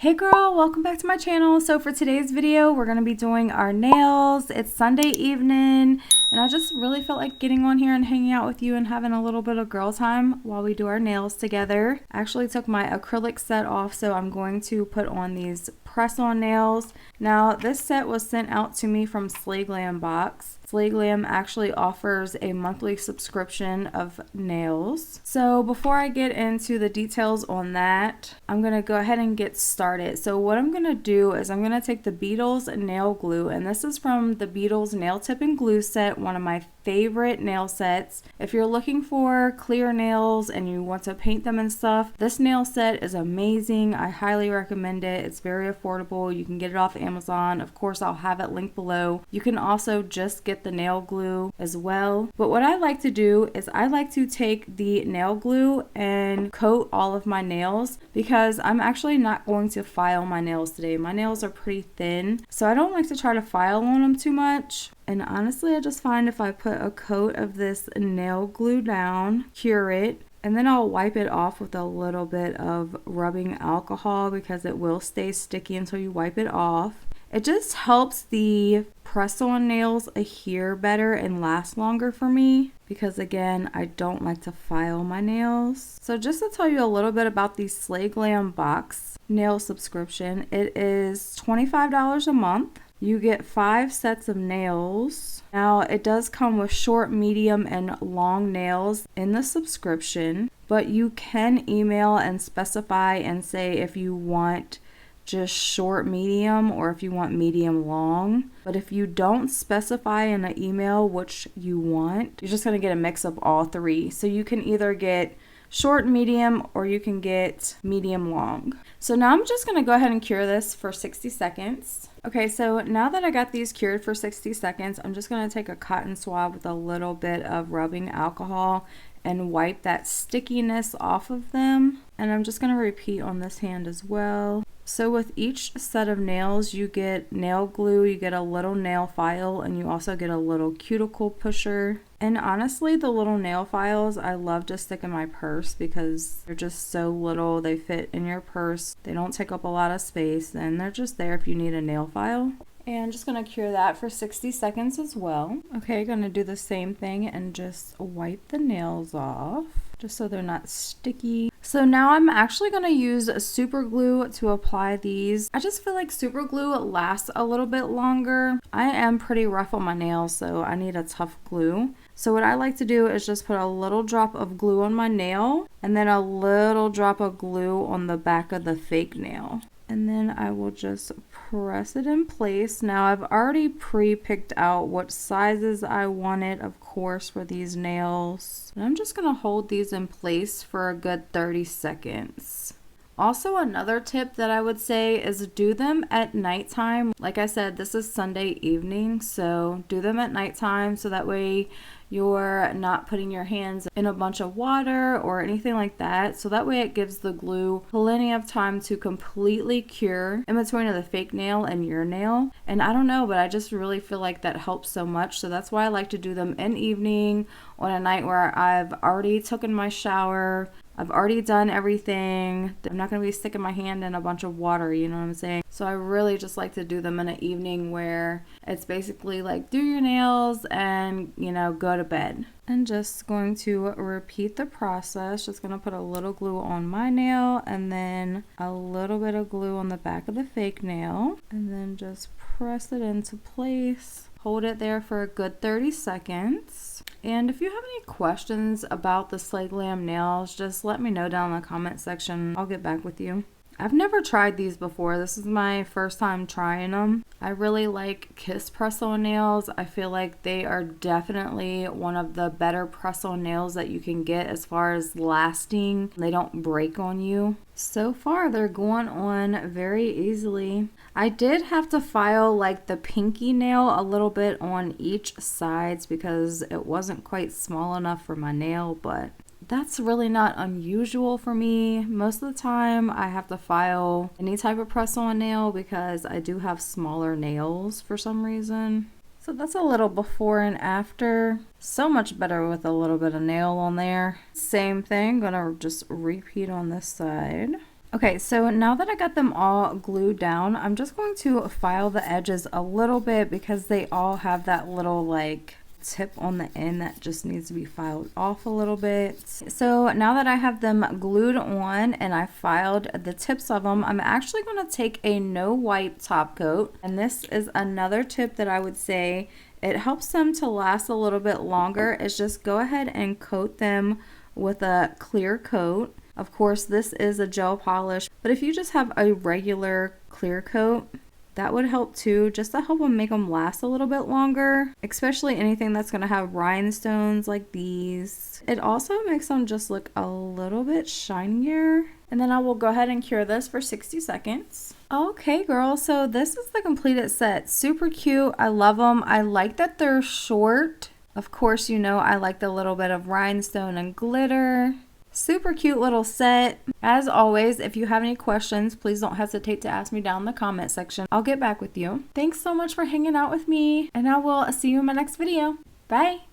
Hey girl, welcome back to my channel. So for today's video, we're going to be doing our nails. It's Sunday evening and I just really felt like getting on here and hanging out with you and having a little bit of girl time while we do our nails together. I actually took my acrylic set off, so I'm going to put on these press-on nails. Now this set was sent out to me from Slay Glam Box. Slay Glam actually offers a monthly subscription of nails. So before I get into the details on that, I'm going to go ahead and get started. So what I'm going to do is I'm going to take the Beetles nail glue, and this is from the Beetles nail tip and glue set, one of my favorite nail sets. If you're looking for clear nails and you want to paint them and stuff, this nail set is amazing. I highly recommend it. It's very affordable. You can get it off Amazon. Of course, I'll have it linked below. You can also just get the nail glue as well. But what I like to do is I like to take the nail glue and coat all of my nails, because I'm actually not going to file my nails today. My nails are pretty thin, so I don't like to try to file on them too much. And honestly, I just find if I put a coat of this nail glue down, cure it, and then I'll wipe it off with a little bit of rubbing alcohol, because it will stay sticky until you wipe it off. It just helps the press-on nails adhere better and last longer for me, because again, I don't like to file my nails. So just to tell you a little bit about the Slay Glam Box Nail subscription, it is $25 a month. You get 5 sets of nails. Now it does come with short, medium, and long nails in the subscription, but you can email and specify and say if you want just short medium or if you want medium long. But if you don't specify in an email which you want, you're just going to get a mix of all three. So you can either get short, medium, or you can get medium long. So now I'm just going to go ahead and cure this for 60 seconds. Okay, so now that I got these cured for 60 seconds, I'm just going to take a cotton swab with a little bit of rubbing alcohol and wipe that stickiness off of them. And I'm just going to repeat on this hand as well. So with each set of nails, you get nail glue, you get a little nail file, and you also get a little cuticle pusher. And honestly, the little nail files I love to stick in my purse because they're just so little. They fit in your purse. They don't take up a lot of space, and they're just there if you need a nail file. And I'm just going to cure that for 60 seconds as well. Okay, going to do the same thing and just wipe the nails off, just so they're not sticky. So now I'm actually going to use super glue to apply these. I just feel like super glue lasts a little bit longer. I am pretty rough on my nails, so I need a tough glue. So what I like to do is just put a little drop of glue on my nail and then a little drop of glue on the back of the fake nail. And then I will just press it in place. Now I've already pre-picked out what sizes I wanted, of course, for these nails. And I'm just going to hold these in place for a good 30 seconds. Also, another tip that I would say is do them at nighttime. Like I said, this is Sunday evening, so do them at nighttime so that way you're not putting your hands in a bunch of water or anything like that. So that way it gives the glue plenty of time to completely cure in between of the fake nail and your nail. And I don't know, but I just really feel like that helps so much. So that's why I like to do them in evening on a night where I've already taken my shower. I've already done everything. I'm not going to be sticking my hand in a bunch of water, you know what I'm saying? So I really just like to do them in an evening where it's basically like do your nails and, you know, go to bed. And just going to repeat the process. Just going to put a little glue on my nail and then a little bit of glue on the back of the fake nail. And then just press it into place. Hold it there for a good 30 seconds. And if you have any questions about the Slay Glam nails, just let me know down in the comment section. I'll get back with you. I've never tried these before. This is my first time trying them. I really like Kiss press-on nails. I feel like they are definitely one of the better press-on nails that you can get as far as lasting. They don't break on you. So far, they're going on very easily. I did have to file like the pinky nail a little bit on each sides because it wasn't quite small enough for my nail, but that's really not unusual for me. Most of the time I have to file any type of press-on nail because I do have smaller nails for some reason. So that's a little before and after. So much better with a little bit of nail on there. Same thing, gonna just repeat on this side. Okay, so now that I got them all glued down, I'm just going to file the edges a little bit because they all have that little like tip on the end that just needs to be filed off a little bit. So now that I have them glued on and I filed the tips of them, I'm actually going to take a no wipe top coat. And this is another tip that I would say it helps them to last a little bit longer, is just go ahead and coat them with a clear coat. Of course, this is a gel polish, but if you just have a regular clear coat, that would help too, just to help them make them last a little bit longer, especially anything that's going to have rhinestones like these. It also makes them just look a little bit shinier. And then I will go ahead and cure this for 60 seconds. Okay, girls, so this is the completed set. Super cute. I love them. I like that they're short. Of course, you know I like the little bit of rhinestone and glitter. Super cute little set. As always, if you have any questions, please don't hesitate to ask me down in the comment section. I'll get back with you. Thanks so much for hanging out with me, and I will see you in my next video. Bye!